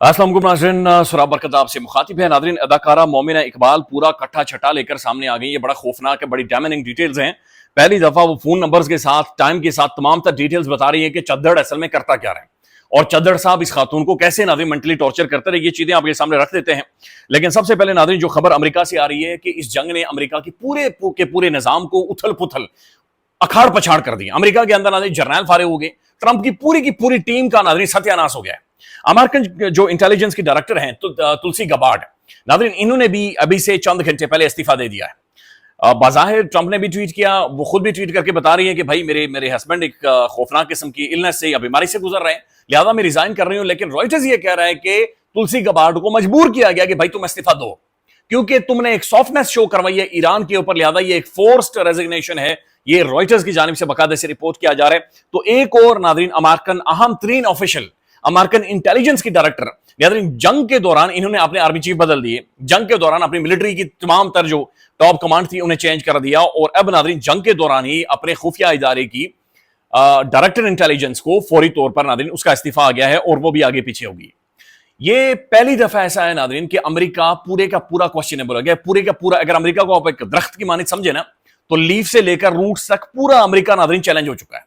अस्सलाम वालेकुम नाज़रीन, सुराब बरकत आपसे मुखातिब है। नाज़रीन, अदाकारा मोमिना इकबाल पूरा कट्ठा छटा लेकर सामने आ गई। ये बड़ा खौफनाक है, बड़ी डैमेनिंग डिटेल्स हैं। पहली दफा वो फोन नंबर्स के साथ, टाइम के साथ तमाम तर डिटेल्स बता रही है कि चद्दड़ असल में करता क्या रहे और चद्दड़ साहब इस खातून को कैसे नाज़रीन मेंटली टॉर्चर करते रहे। ये चीजें आपके सामने रख देते हैं। लेकिन सबसे पहले नाज़रीन, जो खबर अमेरिका से आ रही है कि इस जंग ने अमेरिका की पूरे निजाम को उथल पुथल, अखाड़ पछाड़ कर दिया। अमेरिका के अंदर नाज़रीन जर्नैल फारे हो गए। ट्रंप की पूरी टीम का नाज़रीन सत्यानाश हो गया है। अमेरिकन जो इंटेलिजेंस की डायरेक्टर हैं तुलसी गबार्ड, नाज़रीन इन्होंने भी अभी से चंद घंटे पहले इस्तीफा दे दिया है। बाज़ाहिर ट्रंप ने भी ट्वीट किया, वो खुद भी ट्वीट करके बता रही है कि भाई मेरे हस्बैंड एक खौफनाक किस्म की इलनेस से या बीमारी से गुजर रहे हैं, लिहाजा मैं रिजाइन कर रही हूं। लेकिन रॉयटर्स ये कह रहा है कि तुलसी गबार्ड को मजबूर किया गया कि भाई तुम इस्तीफा दो, क्योंकि तुमने एक सॉफ्टनेस शो करवाई है ईरान के ऊपर, लिहाजा ये एक फोर्स्ड रेजिग्नेशन है। ये रॉयटर्स की जानिब से बाकायदे से रिपोर्ट किया जा रहा है। तो एक और नाज़रीन अमेरिकन अहम तरीन ऑफिशियल, अमेरिकन इंटेलिजेंस की डायरेक्टर, जंग के दौरान इन्होंने अपने आर्मी चीफ बदल दिए। जंग के दौरान अपनी मिलिट्री की तमाम तर जो टॉप कमांड थी उन्हें चेंज कर दिया और अब नाज़रीन जंग के दौरान ही अपने खुफिया इदारे की डायरेक्टर इंटेलिजेंस को फौरी तौर पर नाज़रीन उसका इस्तीफा आ गया है और वो भी आगे पीछे होगी। ये पहली दफा ऐसा है नाज़रीन कि अमेरिका पूरे का पूरा क्वेश्चनेबल हो गया। पूरे का पूरा, अगर अमेरिका को आप एक दरख्त की मानित समझे ना, तो लीफ से लेकर रूट्स तक पूरा अमेरिका नाज़रीन चैलेंज हो चुका है।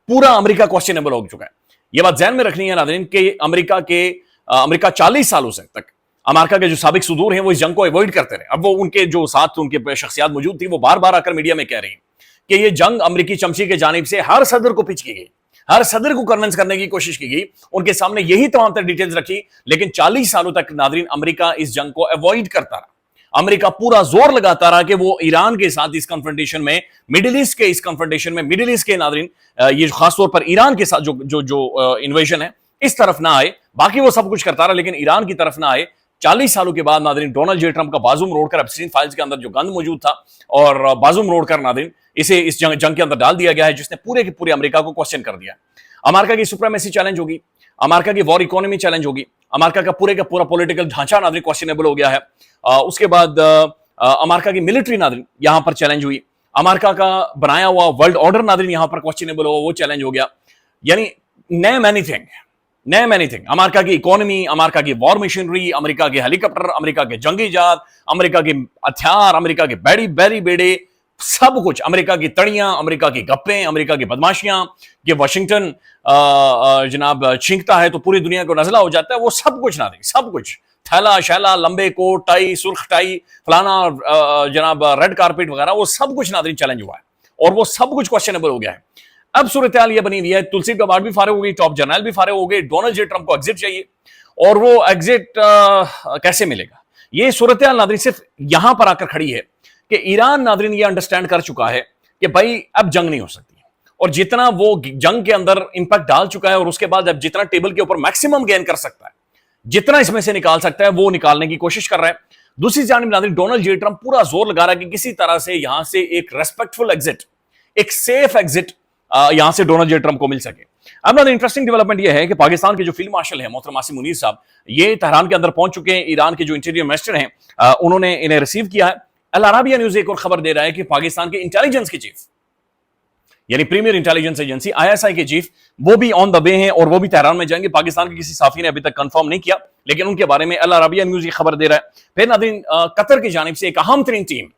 पूरा अमेरिका क्वेश्चनेबल हो चुका है। ये बात ध्यान में रखनी है नाज़रीन कि अमेरिका 40 सालों से तक अमेरिका के जो साबिक सुदूर हैं वो इस जंग को अवॉइड करते रहे। अब वो उनके जो साथ उनके शख्सियात मौजूद थी वो बार बार आकर मीडिया में कह रही हैं कि ये जंग अमेरिकी चमची के जानिब से हर सदर को पिच की गई, हर सदर को कन्विंस करने की कोशिश की गई, उनके सामने यही तमाम तर डिटेल्स रखी। लेकिन 40 सालों तक नाज़रीन अमेरिका इस जंग को अवॉइड करता रहा। अमेरिका पूरा जोर लगाता रहा कि वो ईरान के साथ इस कन्फ्रंटेशन में, मिडिल ईस्ट के नाज़रीन ये खासतौर पर ईरान के साथ जो इन्वेजन है इस तरफ ना आए। बाकी वो सब कुछ करता रहा लेकिन ईरान की तरफ ना आए। 40 सालों के बाद नाज़रीन डोनाल्ड जे ट्रंप का बाजू मरोड़कर एप्स्टीन फाइल्स के अंदर जो गंद मौजूद था और बाजू मरोड़कर नाज़रीन इसे इस जंग के अंदर डाल दिया गया है, जिसने पूरे के पूरे अमेरिका को क्वेश्चन कर दिया। अमेरिका की सुप्रीमेसी चैलेंज होगी, अमेरिका की वॉर इकोनॉमी चैलेंज होगी, अमेरिका का पूरा पॉलिटिकल ढांचा नाज़रीन क्वेश्चनेबल हो गया है। उसके बाद अमेरिका की मिलिट्री नाज़रीन यहां पर चैलेंज हुई। अमेरिका का बनाया हुआ वर्ल्ड ऑर्डर नाज़रीन यहां पर क्वेश्चनेबल हो, वो चैलेंज हो गया। यानी नेम एनीथिंग, अमेरिका की इकोनॉमी, अमेरिका की वॉर मशीनरी, अमेरिका के हेलीकॉप्टर, अमेरिका के जंगी जहाज, अमेरिका के हथियार, अमेरिका के बैरी बेड़े, सब कुछ, अमेरिका की तड़ियां, अमेरिका की गप्पें, अमेरिका की बदमाशियां, कि वाशिंगटन जनाब छींकता है तो पूरी दुनिया को नजला हो जाता है, वो सब कुछ नाज़रीन, सब कुछ, थैला शैला, लंबे कोट, टाई, सुर्ख टाई, फलाना जनाब रेड कारपेट वगैरह, वो सब कुछ नाज़रीन चैलेंज हुआ है और वो सब कुछ क्वेश्चनेबल हो गया है। अब सूरत हाल ये बनी हुई है, तुलसी गबार्ड भी फारे हो गई, टॉप जर्नल भी फारे हो गए, डोनाल्ड जे ट्रंप को एग्जिट चाहिए और वो एग्जिट कैसे मिलेगा? ये सूरत हाल नाज़रीन सिर्फ यहां पर आकर खड़ी है कि ईरान नाज़रीन ये अंडरस्टैंड कर चुका है कि भाई अब जंग नहीं हो सकती और जितना वो जंग के अंदर इंपैक्ट डाल चुका है और उसके बाद अब जितना टेबल के ऊपर मैक्सिमम गेन कर सकता है, जितना इसमें से निकाल सकता है, वो निकालने की कोशिश कर रहा है। दूसरी जानिब नाज़रीन डोनाल्ड जे ट्रंप पूरा जोर लगा रहा है कि किसी तरह से यहां से एक रेस्पेक्टफुल एग्जिट, एक सेफ एग्जिट यहां से डोनाल्ड जे ट्रंप को मिल सके। अब नाज़रीन इंटरेस्टिंग डेवलपमेंट यह है कि पाकिस्तान के जो फील्ड मार्शल है मोहतरम आसिम मुनीर साहब, ये तेहरान के अंदर पहुंच चुके हैं। ईरान के जो इंटीरियर मिनिस्टर हैं उन्होंने इन्हें रिसीव किया है। अल अरबिया न्यूज़ एक और खबर दे रहा है कि पाकिस्तान के इंटेलिजेंस के चीफ, यानी प्रीमियर इंटेलिजेंस एजेंसी ISI के चीफ, वो भी ऑन द वे हैं और वो भी तेहरान में जाएंगे। पाकिस्तान के किसी साफी ने अभी तक कंफर्म नहीं किया लेकिन उनके बारे में अल अरबिया न्यूज़ ये खबर दे रहा है। फिर नाज़रीन कतर की जानिब से एक अहम तरीन टीम,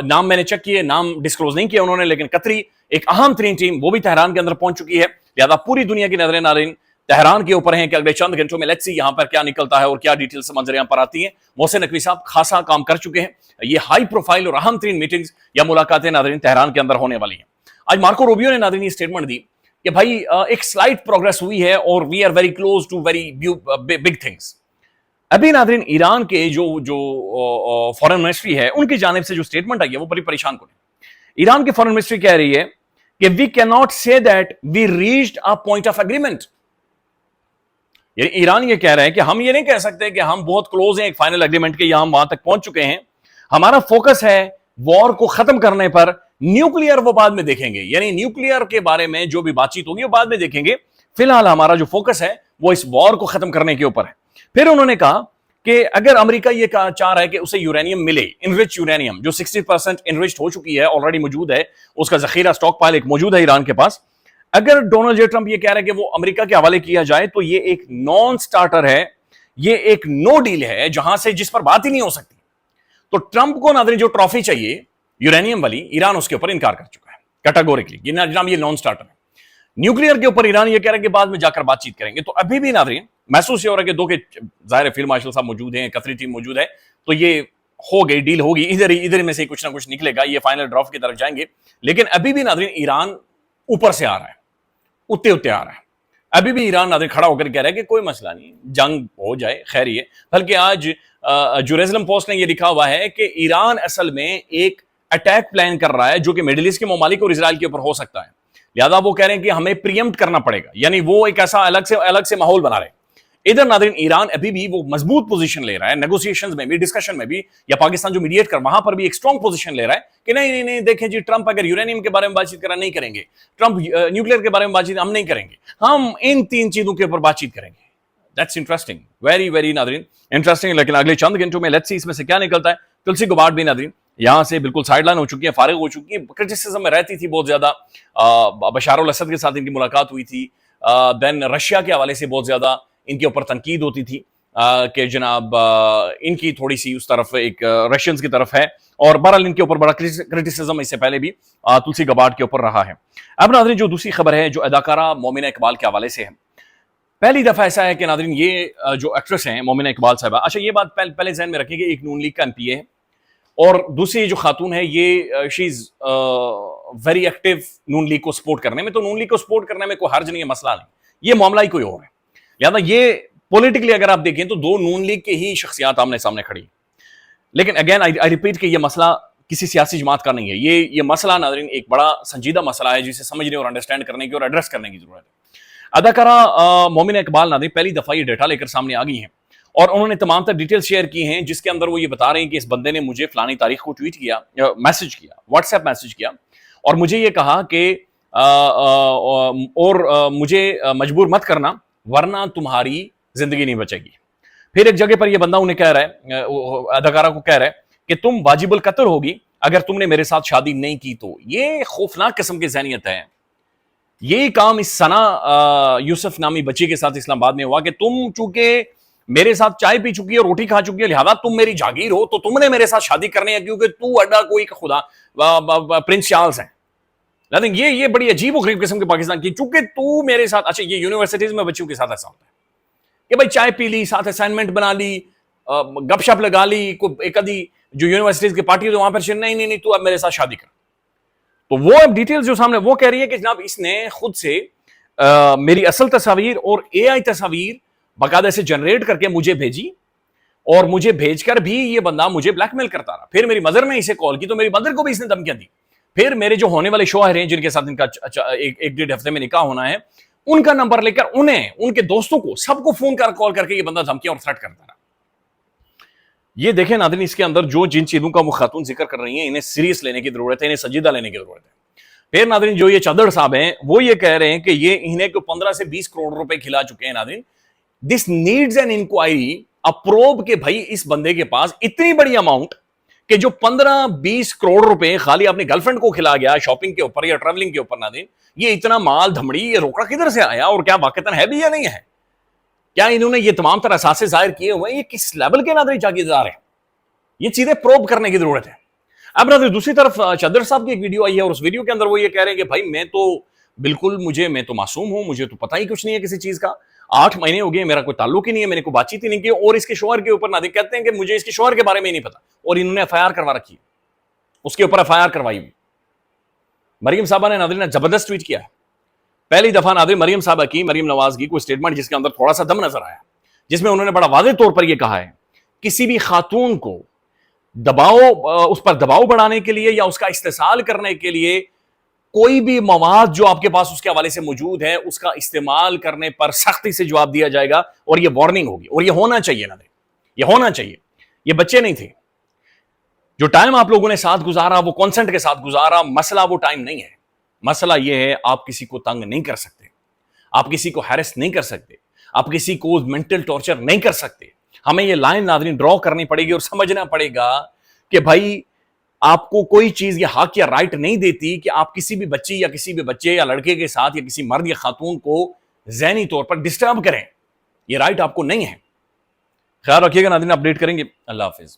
नाम मैंने चेक किए, नाम डिस्क्लोज नहीं किया उन्होंने, लेकिन कतरी एक अहम तरीन टीम वो भी तेहरान के अंदर पहुंच चुकी है। लिहाजा पूरी दुनिया की नजरें नाज़रीन तेहरान के ऊपर हैं कि अगले चंद घंटों में लेट्स सी यहां पर क्या निकलता है और क्या डिटेल्स मंजर यहां पर आती हैं। मोहसिन नकवी साहब खासा काम कर चुके हैं। ये हाई प्रोफाइल और अहम तरीन मीटिंग्स या मुलाकातें नाज़रीन तेहरान के अंदर होने वाली हैं। आज मार्को रूबियो ने नाज़रीन ये स्टेटमेंट दी कि भाई एक स्लाइट प्रोग्रेस हुई है और we are very close to very big things. अभी नाज़रीन ईरान के जो फॉरेन मिनिस्ट्री है उनकी जानिब से जो स्टेटमेंट आई है वो बड़ी परेशान करें। ईरान की फॉरेन मिनिस्ट्री कह रही है कि we can not say that we reached a point of agreement. Iran ये कह रहा है कि हम ये नहीं कह सकते कि हम बहुत क्लोज हैं एक फाइनल एग्रीमेंट के, या हम वहां तक पहुंच चुके हैं। हमारा फोकस है वॉर को खत्म करने पर, न्यूक्लियर वो बाद में देखेंगे, यानी न्यूक्लियर के बारे में जो भी बातचीत होगी वो बाद में देखेंगे। फिलहाल हमारा जो फोकस है वो इस वॉर को खत्म करने के ऊपर है। फिर उन्होंने कहा कि अगर अमेरिका ये चाह रहा है कि उसे यूरेनियम मिले, इनरिच यूरेनियम जो 60% इनरिच्ड हो चुकी है, ऑलरेडी मौजूद है, उसका जखीरा स्टॉक पाइल एक मौजूद है ईरान के पास, अगर डोनाल्ड जे ट्रंप ये कह रहे हैं कि वो अमेरिका के हवाले किया जाए तो ये एक नॉन स्टार्टर है, یہ ایک نو ڈیل ہے جہاں سے جس پر بات ہی نہیں ہو سکتی. تو ٹرمپ کو ناظرین جو ٹرافی چاہیے یورینیم والی، ایران اس کے اوپر انکار کر چکا ہے کیٹاگوریکلی. یہ جناب یہ نان سٹارٹر ہے. نیوکلیئر کے اوپر ایران یہ کہہ رہا ہے کہ بعد میں جا کر بات چیت کریں گے. تو ابھی بھی ناظرین محسوس یہ ہو رہا ہے کہ دو کے ظاہر فیلڈ مارشل صاحب موجود ہیں، قطری ٹیم موجود ہے، تو یہ ہو گئی ڈیل ہوگی، ادھر میں سے کچھ نہ کچھ نکلے گا، یہ فائنل ڈرافٹ کی طرف جائیں گے. لیکن ابھی بھی ناظرین ایران اوپر سے آ رہا ہے، اتے آ رہا ہے. ابھی بھی ایران ناظرین کھڑا ہو کر کہہ رہا ہے کہ کوئی مسئلہ نہیں، جنگ ہو جائے خیر ہی ہے. بلکہ آج جیروسلم پوسٹ نے یہ لکھا ہوا ہے کہ ایران اصل میں ایک اٹیک پلان کر رہا ہے جو کہ مڈل ایسٹ کے ممالک اور اسرائیل کے اوپر ہو سکتا ہے. لہذا وہ کہہ رہے ہیں کہ ہمیں پریمپٹ کرنا پڑے گا، یعنی وہ ایک ایسا الگ سے ماحول بنا رہے ہیں. ادھر ناظرین ایران ابھی بھی وہ مضبوط پوزیشن لے رہا ہے، نیگوسیشنز میں بھی، ڈسکشن میں بھی، یا پاکستان جو میڈیٹ کر وہاں پر بھی ایک اسٹرانگ پوزیشن لے رہا ہے کہ نہیں دیکھیں جی، ٹرمپ اگر یورینیم کے بارے میں بات چیت کرنا نہیں کریں گے، ٹرمپ نیوکلیئر کے بارے میں بات چیت ہم نہیں کریں گے، ہم ان 3 چیزوں کے اوپر بات چیت کریں گے. دیٹس انٹرسٹنگ، ویری ناظرین انٹرسٹنگ. لیکن اگلے چند گھنٹوں میں لیٹس سی اس میں سے کیا نکلتا ہے. تلسی گباٹ بھی ناظرین یہاں سے بالکل سائڈ لائن ہو چکی ہے، فارغ ہو چکی ہے. کرٹیسزم میں رہتی تھی بہت زیادہ. بشار الاسد کے ساتھ ان کی ملاقات ہوئی تھی. دین رشیا کے حوالے سے بہت زیادہ ان کے اوپر تنقید ہوتی تھی کہ جناب ان کی تھوڑی سی اس طرف ایک رشینز کی طرف ہے. اور بہرحال ان کے اوپر بڑا کرٹیسزم اس سے پہلے بھی تلسی گباٹ کے اوپر رہا ہے. اب ناظرین جو دوسری خبر ہے جو اداکارہ مومنہ اقبال کے حوالے سے ہے. پہلی دفعہ ایسا ہے کہ ناظرین یہ جو ایکٹریس ہیں مومنہ اقبال صاحبہ، اچھا یہ بات پہلے ذہن میں رکھیں کہ ایک نون لیگ کا ایم پی اے ہے، اور دوسری جو خاتون ہے یہ she is very active Noon League کو سپورٹ کرنے میں. تو نون لیگ کو سپورٹ کرنے میں کوئی حرج نہیں ہے، مسئلہ نہیں، یہ معاملہ ہی کوئی اور ہے. لہٰذا یہ پولیٹیکلی اگر آپ دیکھیں تو دو نون لیگ کے ہی شخصیات آمنے سامنے کھڑی. لیکن اگین آئی ریپیٹ کہ یہ مسئلہ کسی سیاسی جماعت کا نہیں ہے. یہ مسئلہ ناظرین ایک بڑا سنجیدہ مسئلہ ہے جسے سمجھنے اور انڈرسٹینڈ کرنے کی اور ایڈریس کرنے کی ضرورت ہے. اداکارہ مومنہ اقبال ناظرین پہلی دفعہ یہ ڈیٹا لے کر سامنے آ گئی ہیں، اور انہوں نے تمام تر ڈیٹیل شیئر کی ہیں جس کے اندر وہ یہ بتا رہے ہیں کہ اس بندے نے مجھے فلانی تاریخ کو ٹویٹ کیا، میسج کیا، واٹس ایپ میسج کیا، اور مجھے یہ کہا کہ اور مجھے مجبور مت کرنا ورنہ تمہاری زندگی نہیں بچے گی. پھر ایک جگہ پر یہ بندہ انہیں کہہ رہا ہے، اداکارہ کو کہہ رہا ہے کہ تم واجب القتل ہوگی اگر تم نے میرے ساتھ شادی نہیں کی. تو یہ خوفناک قسم کی ذہنیت ہے. یہی کام اس ثنا یوسف نامی بچی کے ساتھ اسلام آباد میں ہوا کہ تم چونکہ میرے ساتھ چائے پی چکی ہے، روٹی کھا چکی ہے، لہذا تم میری جاگیر ہو، تو تم نے میرے ساتھ شادی کرنی ہے کیونکہ تو اڈا کوئی خدا پرنس چارلز ہیں. لیکن یہ بڑی عجیب و غریب قسم کے پاکستان کی، چونکہ تو میرے ساتھ. اچھا یہ یونیورسٹیز میں بچوں کے ساتھ ایسا ہوتا ہے کہ بھائی چائے پی لی، ساتھ اسائنمنٹ بنا لی، گپ شپ لگا لی، ایک ادھی جو یونیورسٹیز کی پارٹی ہے وہاں پر نہیں تو اب میرے ساتھ شادی کر. تو وہ اب ڈیٹیلز جو سامنے وہ کہہ رہی ہے کہ جناب اس نے خود سے میری اصل تصاویر اور اے آئی تصاویر باقاعدہ سے جنریٹ کر کے مجھے بھیجی، اور مجھے بھیج کر بھی یہ بندہ مجھے بلیک میل کرتا رہا. پھر میری مدر نے اسے کال کی تو میری مدر کو بھی اس نے دھمکیاں دی. پھر میرے جو ہونے والے شوہر ہیں جن کے ساتھ ان کا 1-1.5 ہفتے میں نکاح ہونا ہے، ان کا نمبر لے کر انہیں، ان کے دوستوں کو، سب کو فون کر کال کر کے یہ بندہ دھمکیاں اور تھریٹ کرتا رہا. یہ دیکھیں ناظرین اس کے اندر جو جن چیزوں کا وہ خاتون ذکر کر رہی ہیں انہیں سیریس لینے کی ضرورت ہے، انہیں سنجیدہ لینے کی ضرورت ہے. پھر ناظرین جو یہ چادر صاحب ہیں وہ یہ کہہ رہے ہیں کہ یہ انہیں کو 15 سے 20 کروڑ روپے کھلا چکے ہیں. ناظرین دس نیڈز این انکوائری اپروب کہ بھائی اس بندے کے پاس اتنی بڑی اماؤنٹ کہ جو 15-20 کروڑ روپے خالی اپنی گرل فرینڈ کو کھلا گیا شاپنگ کے اوپر یا ٹریولنگ کے اوپر. ناظرین یہ اتنا مال دھمڑی یہ روکڑا کدھر سے آیا، اور کیا واقعتاً ہے بھی یا نہیں ہے؟ کیا انہوں نے یہ تمام طرح اثاثے ظاہر کیے ہوئے ہیں؟ یہ کس لیول کے ناظرین جاگیردار ہیں؟ یہ چیزیں پروب کرنے کی ضرورت ہے. اب ناظرین دوسری طرف چادر صاحب کی ایک ویڈیو آئی ہے، اور اس ویڈیو کے اندر وہ یہ کہہ رہے ہیں کہ بھائی میں تو بالکل میں تو معصوم ہوں، مجھے تو پتہ ہی کچھ نہیں ہے کسی چیز کا، 8 مہینے ہو گئے میرا کوئی تعلق ہی نہیں ہے، میں نے کوئی بات چیت ہی نہیں کی. اور اس کے شوہر کے اوپر ناظرین کہتے ہیں کہ مجھے اس کے شوہر کے بارے میں نہیں پتا، اور انہوں نے FIR کروا رکھی ہے، اس کے اوپر FIR کروائی ہوئی. مریم صاحبہ نے ناظرین زبردست ٹویٹ کیا ہے. پہلی دفعہ ناظرین مریم صاحبہ کی، مریم نواز کی کوئی اسٹیٹمنٹ جس کے اندر تھوڑا سا دم نظر آیا، جس میں انہوں نے بڑا واضح طور پر یہ کہا ہے کسی بھی خاتون کو اس پر دباؤ بڑھانے کے لیے یا اس کا استحصال کرنے کے لیے کوئی بھی مواد جو آپ کے پاس اس کے حوالے سے موجود ہے اس کا استعمال کرنے پر سختی سے جواب دیا جائے گا، اور یہ وارننگ ہوگی. اور یہ ہونا چاہیے نا، یہ ہونا چاہیے. یہ بچے نہیں تھے، جو ٹائم آپ لوگوں نے ساتھ گزارا وہ کانسنٹ کے ساتھ گزارا. مسئلہ وہ ٹائم نہیں ہے، مسئلہ یہ ہے آپ کسی کو تنگ نہیں کر سکتے، آپ کسی کو ہیرس نہیں کر سکتے، آپ کسی کو مینٹل ٹارچر نہیں کر سکتے. ہمیں یہ لائن ناظرین ڈرا کرنی پڑے گی اور سمجھنا پڑے گا کہ بھائی آپ کو کوئی چیز یہ حق یا رائٹ نہیں دیتی کہ آپ کسی بھی بچی یا کسی بھی بچے یا لڑکے کے ساتھ یا کسی مرد یا خاتون کو ذہنی طور پر ڈسٹرب کریں. یہ رائٹ آپ کو نہیں ہے. خیال رکھیے گا ناظرین، اپڈیٹ کریں گے. اللہ حافظ.